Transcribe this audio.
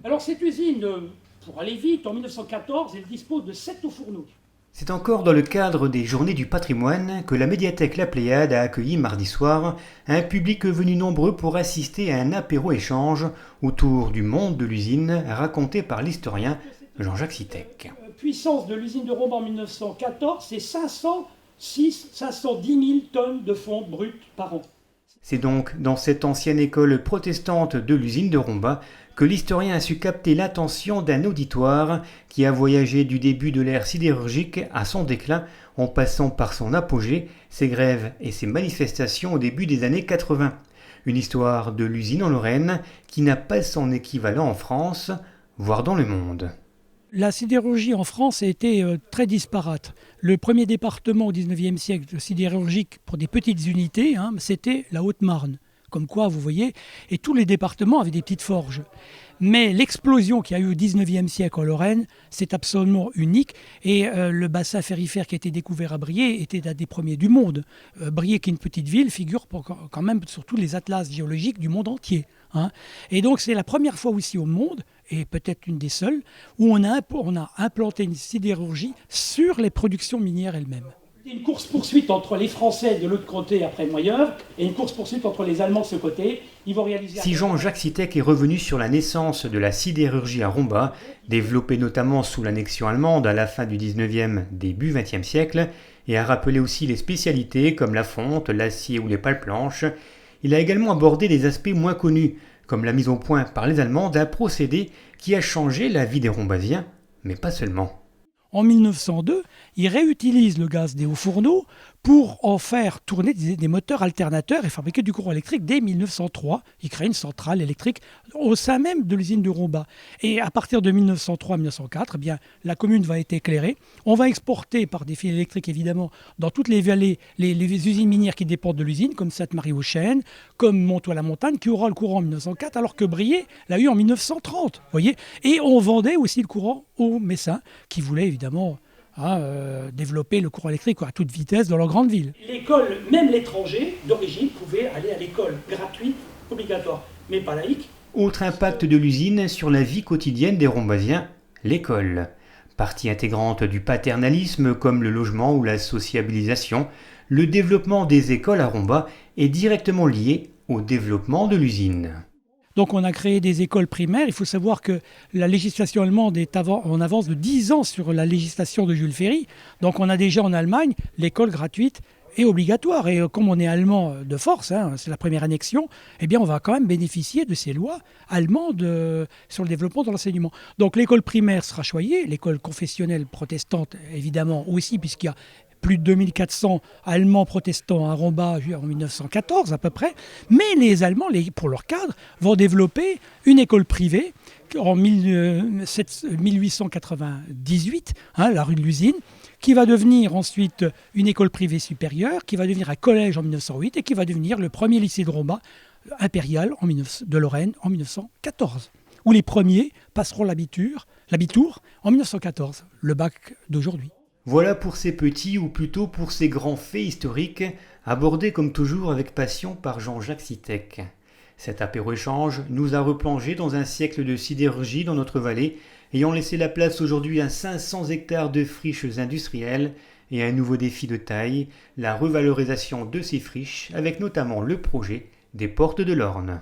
Alors cette usine, pour aller vite, en 1914, elle dispose de 7 hauts-fourneaux. C'est encore dans le cadre des Journées du patrimoine que la médiathèque La Pléiade a accueilli mardi soir un public venu nombreux pour assister à un apéro-échange autour du monde de l'usine raconté par l'historien Jean-Jacques Sittek. Puissance de l'usine de Rombas en 1914, c'est 510 000 tonnes de fonte brute par an. C'est donc dans cette ancienne école protestante de l'usine de Rombas que l'historien a su capter l'attention d'un auditoire qui a voyagé du début de l'ère sidérurgique à son déclin, en passant par son apogée, ses grèves et ses manifestations au début des années 80. Une histoire de l'usine en Lorraine qui n'a pas son équivalent en France, voire dans le monde. La sidérurgie en France a été très disparate. Le premier département au XIXe siècle sidérurgique pour des petites unités, c'était la Haute-Marne. Comme quoi, vous voyez, et tous les départements avaient des petites forges. Mais l'explosion qu'il y a eu au XIXe siècle en Lorraine, c'est absolument unique. Et le bassin ferrifère qui a été découvert à Briey était un des premiers du monde. Briey, qui est une petite ville, figure quand même sur tous les atlas géologiques du monde entier. Et donc c'est la première fois aussi au monde, et peut-être une des seules, où on a implanté une sidérurgie sur les productions minières elles-mêmes. Une course-poursuite entre les Français de l'autre côté après Moyeuvre et une course-poursuite entre les Allemands de ce côté. Ils vont réaliser... Si Jean-Jacques Sittek est revenu sur la naissance de la sidérurgie à Rombas, développée notamment sous l'annexion allemande à la fin du 19e, début 20e siècle, et a rappelé aussi les spécialités comme la fonte, l'acier ou les pales planches, il a également abordé des aspects moins connus, comme la mise au point par les Allemands d'un procédé qui a changé la vie des Rombasiens, mais pas seulement. En 1902, ils réutilisent le gaz des hauts fourneaux pour en faire tourner des moteurs alternateurs et fabriquer du courant électrique dès 1903. Ils créent une centrale électrique au sein même de l'usine de Rombas. Et à partir de 1903-1904, eh bien, la commune va être éclairée. On va exporter par des fils électriques, évidemment, dans toutes les vallées, les usines minières qui dépendent de l'usine, comme Sainte-Marie-aux-Chênes, comme Montois-la-Montagne, qui aura le courant en 1904, alors que Briey l'a eu en 1930. Voyez. Et on vendait aussi le courant aux Messins, qui voulaient évidemment développer le courant électrique à toute vitesse dans leur grande ville. L'école, même l'étranger d'origine, pouvait aller à l'école gratuite, obligatoire, mais pas laïque. Autre impact de l'usine sur la vie quotidienne des Rombasiens, l'école. Partie intégrante du paternalisme comme le logement ou la sociabilisation, le développement des écoles à Rombas est directement lié au développement de l'usine. Donc on a créé des écoles primaires. Il faut savoir que la législation allemande est en avance de 10 ans sur la législation de Jules Ferry. Donc on a déjà en Allemagne l'école gratuite et obligatoire. Et comme on est allemand de force, c'est la première annexion, eh bien on va quand même bénéficier de ces lois allemandes sur le développement de l'enseignement. Donc l'école primaire sera choyée, l'école confessionnelle protestante évidemment aussi, puisqu'il y a plus de 2400 Allemands protestants à Rombas en 1914 à peu près. Mais les Allemands, pour leur cadre, vont développer une école privée en 1898, la rue de l'Usine, qui va devenir ensuite une école privée supérieure, qui va devenir un collège en 1908 et qui va devenir le premier lycée de Rombas impérial de Lorraine en 1914, où les premiers passeront l'Abitur en 1914, le bac d'aujourd'hui. Voilà pour ces petits, ou plutôt pour ces grands faits historiques, abordés comme toujours avec passion par Jean-Jacques Sittek. Cet apéro-échange nous a replongé dans un siècle de sidérurgie dans notre vallée, ayant laissé la place aujourd'hui à 500 hectares de friches industrielles et à un nouveau défi de taille, la revalorisation de ces friches, avec notamment le projet des Portes de l'Orne.